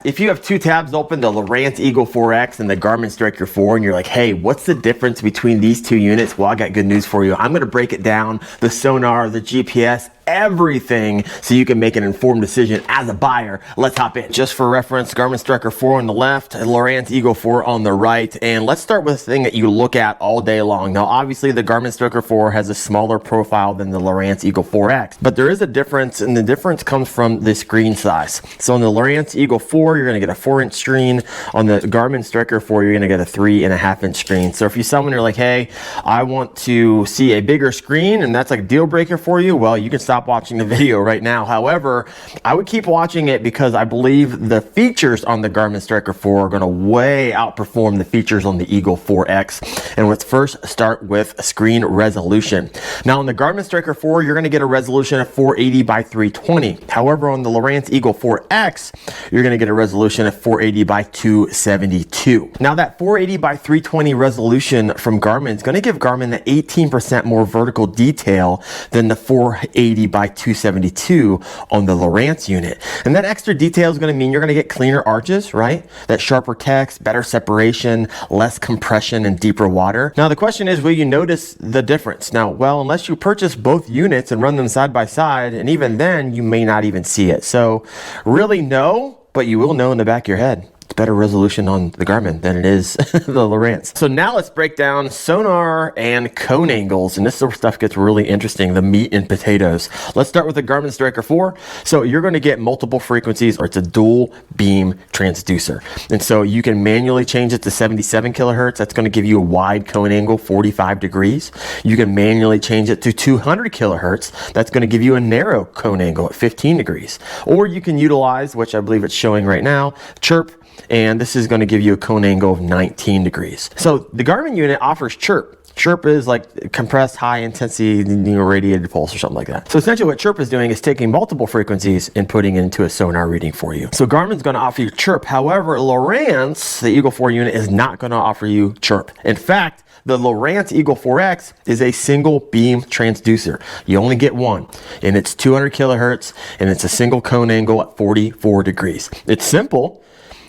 If you have two tabs open, the Lowrance Eagle 4X and the Garmin Striker 4, and you're like, hey, what's the difference between these two units? Well, I got good news for you. I'm gonna break it down, the sonar, the GPS, everything, so you can make an informed decision as a buyer. Let's hop in. Just for reference, Garmin Striker 4 on the left, Lowrance Eagle 4 on the right. And let's start with the thing that you look at all day long. Now, obviously the Garmin Striker 4 has a smaller profile than the Lowrance Eagle 4X, but there is a difference, and the difference comes from the screen size. So on the Lowrance Eagle 4, you're gonna get a 4-inch screen. On the Garmin Striker 4, you're gonna get a 3.5-inch screen. So if you're someone who's like, hey, I want to see a bigger screen, and that's like a deal breaker for you, well, you can stop watching the video right now. However, I would keep watching it because I believe the features on the Garmin Striker 4 are going to way outperform the features on the Eagle 4X. And let's first start with screen resolution. Now on the Garmin Striker 4, you're going to get a resolution of 480 by 320. However, on the Lowrance Eagle 4X, you're going to get a resolution of 480 by 272. Now that 480 by 320 resolution from Garmin is going to give Garmin the 18% more vertical detail than the 480 by 272 on the Lowrance unit. And that extra detail is going to mean you're going to get cleaner arches, right? That sharper text, better separation, less compression, and deeper water. Now the question is, will you notice the difference? Now, well, unless you purchase both units and run them side by side, and even then you may not even see it. So really no, but you will know in the back of your head. It's better resolution on the Garmin than it is the Lowrance. So now let's break down sonar and cone angles, and this sort of stuff gets really interesting, the meat and potatoes. Let's start with the Garmin Striker 4. So you're going to get multiple frequencies, or it's a dual beam transducer. And so you can manually change it to 77 kilohertz. That's going to give you a wide cone angle, 45 degrees. You can manually change it to 200 kilohertz. That's going to give you a narrow cone angle at 15 degrees. Or you can utilize, which I believe it's showing right now, CHIRP, and this is going to give you a cone angle of 19 degrees. So the Garmin unit offers CHIRP. CHIRP is like compressed high intensity radiated pulse or something like that. So essentially what CHIRP is doing is taking multiple frequencies and putting it into a sonar reading for you. So Garmin's going to offer you CHIRP. However, Lowrance, the Eagle 4 unit, is not going to offer you CHIRP. In fact, the Lowrance Eagle 4X is a single beam transducer. You only get one, and it's 200 kilohertz, and it's a single cone angle at 44 degrees. It's simple.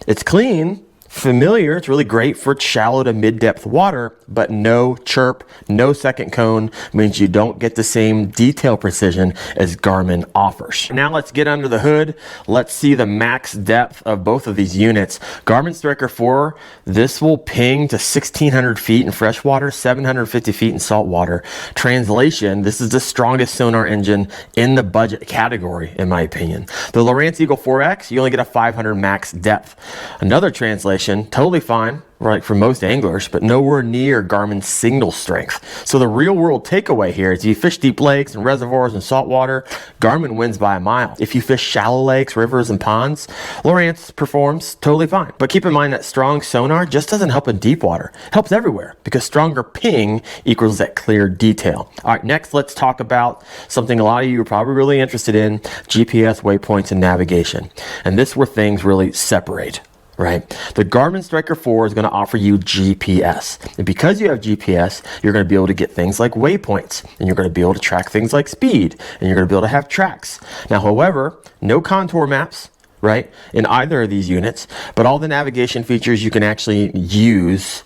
It's clean, familiar. It's really great for shallow to mid-depth water, but no CHIRP, no second cone means you don't get the same detail precision as Garmin offers. Now let's get under the hood. Let's see the max depth of both of these units. Garmin Striker 4, this will ping to 1,600 feet in freshwater, 750 feet in saltwater. Translation, this is the strongest sonar engine in the budget category, in my opinion. The Lowrance Eagle 4X, you only get a 500 max depth. Another translation, totally fine, right, for most anglers, but nowhere near Garmin's signal strength. So the real world takeaway here is you fish deep lakes and reservoirs and saltwater, Garmin wins by a mile. If you fish shallow lakes, rivers, and ponds, Lowrance performs totally fine. But keep in mind that strong sonar just doesn't help in deep water. It helps everywhere because stronger ping equals that clear detail. All right, next let's talk about something a lot of you are probably really interested in, GPS, waypoints, and navigation. And this is where things really separate. Right? The Garmin Striker 4 is going to offer you GPS. And because you have GPS, you're going to be able to get things like waypoints, and you're going to be able to track things like speed, and you're going to be able to have tracks. Now, however, no contour maps, right, in either of these units, but all the navigation features you can actually use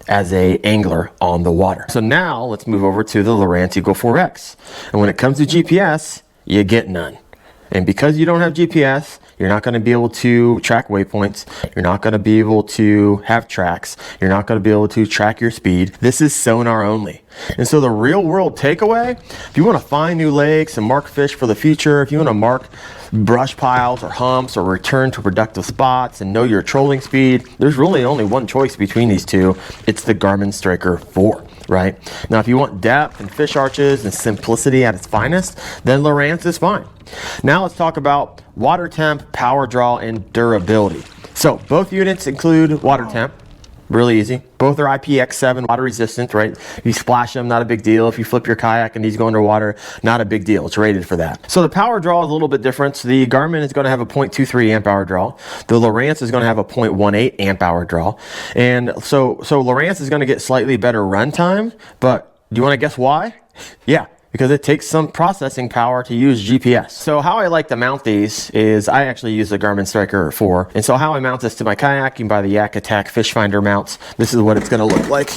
as a angler on the water. So now let's move over to the Lowrance Eagle 4X. And when it comes to GPS, you get none. And because you don't have GPS, you're not going to be able to track waypoints. You're not going to be able to have tracks. You're not going to be able to track your speed. This is sonar only. And so the real world takeaway, if you want to find new lakes and mark fish for the future, if you want to mark brush piles or humps or return to productive spots and know your trolling speed, there's really only one choice between these two. It's the Garmin Striker 4. Right? Now, if you want depth and fish arches and simplicity at its finest, then Lowrance is fine. Now let's talk about water temp, power draw, and durability. So both units include water temp. Really easy. Both are IPX7 water resistant, right? You splash them, not a big deal. If you flip your kayak and these go underwater, not a big deal. It's rated for that. So the power draw is a little bit different. So the Garmin is going to have a 0.23 amp hour draw. The Lowrance is going to have a 0.18 amp hour draw. And so Lowrance is going to get slightly better runtime, but do you want to guess why? Yeah. because it takes some processing power to use GPS. So how I like to mount these is I actually use the Garmin Striker 4. And so how I mount this to my kayak, you can buy the Yak Attack fish finder mounts. This is what it's going to look like.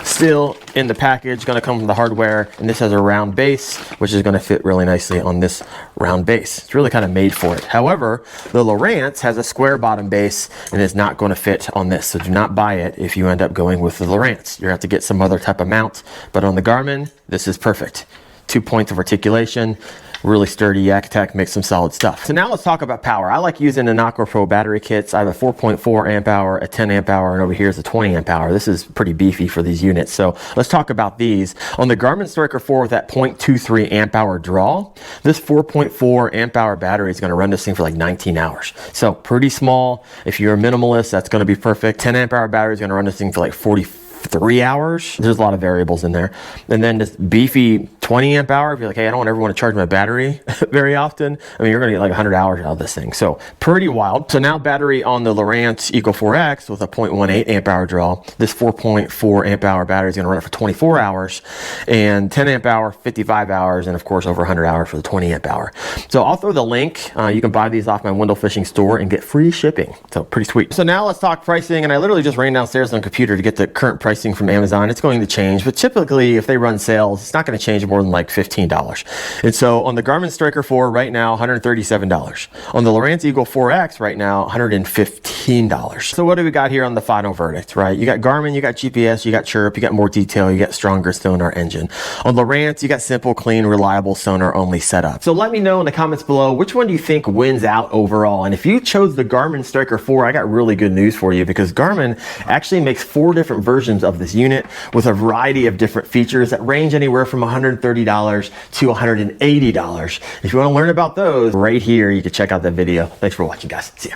Still in the package, going to come from the hardware, and this has a round base, which is going to fit really nicely on this round base. It's really kind of made for it. However, the Lowrance has a square bottom base and is not going to fit on this, so do not buy it if you end up going with the Lowrance. You're going to have to get some other type of mount, but on the Garmin, this is perfect. 2 points of articulation. Really sturdy. Yak Attack makes some solid stuff. So now let's talk about power. I like using the Aqua Pro battery kits. I have a 4.4 amp hour, a 10 amp hour, and over here is a 20 amp hour. This is pretty beefy for these units. So let's talk about these. On the Garmin Striker 4 with that 0.23 amp hour draw, this 4.4 amp hour battery is going to run this thing for like 19 hours. So pretty small. If you're a minimalist, that's going to be perfect. 10 amp hour battery is going to run this thing for like 43 hours. There's a lot of variables in there. And then this beefy 20 amp hour, if you're like, hey, I don't ever want to charge my battery very often. I mean, you're going to get like 100 hours out of this thing. So pretty wild. So now battery on the Lowrance Eagle 4X with a 0.18 amp hour draw. This 4.4 amp hour battery is going to run it for 24 hours, and 10 amp hour, 55 hours, and of course over 100 hours for the 20 amp hour. So I'll throw the link. You can buy these off my Wendell Fishing store and get free shipping. So pretty sweet. So now let's talk pricing. And I literally just ran downstairs on the computer to get the current pricing from Amazon. It's going to change, but typically if they run sales, it's not going to change more than like $15. And so on the Garmin Striker 4 right now, $137. On the Lowrance Eagle 4X right now, $115. So what do we got here on the final verdict, right? You got Garmin, you got GPS, you got CHIRP, you got more detail, you got stronger Sonar engine. On Lowrance, you got simple, clean, reliable Sonar only setup. So let me know in the comments below, which one do you think wins out overall? And if you chose the Garmin Striker 4, I got really good news for you, because Garmin actually makes 4 different versions of this unit with a variety of different features that range anywhere from $130 to $180. If you want to learn about those, right here, you can check out that video. Thanks for watching, guys. See ya.